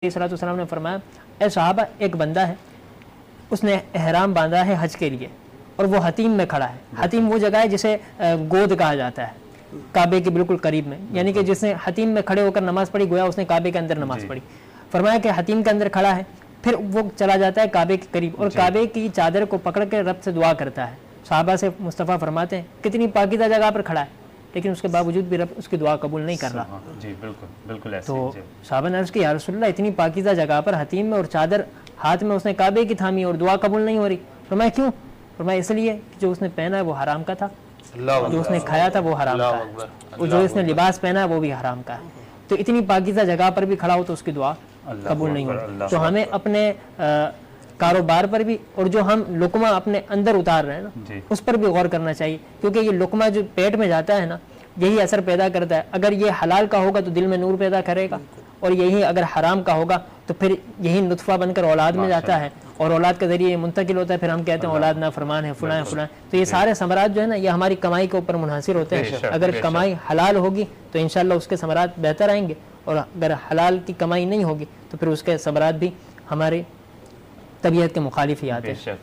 सल्लल्लाहु ने फरमाया, ए सहाबा, एक बंदा है, उसने एहराम बांधा है हज के लिए और वो हतीम में खड़ा है। हतीम वो जगह है जिसे गोद कहा जाता है, काबे के बिल्कुल करीब में, यानी कि जिसने हतीम में खड़े होकर नमाज पढ़ी, गोया उसने काबे के अंदर नमाज पढ़ी। फरमाया कि हतीम के अंदर खड़ा है, फिर वो चला जाता है काबे के करीब और काबे की चादर को पकड़ के रब से दुआ करता है। सहाबा से मुस्तफ़ा फरमाते हैं, कितनी पाकीज़ा जगह पर खड़ा है, लेकिन उसके बावजूद भी रब उसकी दुआ कबूल नहीं कर रहा। जी बिल्कुल बिल्कुल ऐसे तो ही। साहबा ने अर्ज़ की, या रसूलल्लाह, इतनी पाकीज़ा जगह पर हतीम में और चादर हाथ में उसने काबे की थामी और दुआ कबूल नहीं हो रही। फरमाया क्यों? फरमाया इसलिए कि जो उसने पहना है वो हराम का था, जो उसने खाया था वो हराम का है, और जो इसने लिबास पहना है वो भी हराम का है। तो इतनी पाकीज़ा जगह पर भी खड़ा हो तो उसकी दुआ कबूल नहीं होती। तो हमें अपने कारोबार पर भी और जो हम लुकमा अपने अंदर उतार रहे हैं ना, उस पर भी गौर करना चाहिए, क्योंकि ये लुकमा जो पेट में जाता है ना, यही असर पैदा करता है। अगर ये हलाल का होगा तो दिल में नूर पैदा करेगा, और यही अगर हराम का होगा तो फिर यही नुतफ़ा बनकर औलाद में जाता है, और औलाद के ज़रिए मुंतकिल होता है। फिर हम कहते हैं औलाद ना फरमान है, फलां है फलां। तो ये सारे समरात जो है ना, ये हमारी कमाई के ऊपर मुनहसिर होते हैं। अगर कमाई हलाल होगी तो इंशाअल्लाह उसके समरात बेहतर आएंगे, और अगर हलाल की कमाई नहीं होगी तो फिर उसके समरात भी हमारी तबीयत के मुखालिफ ही आते हैं।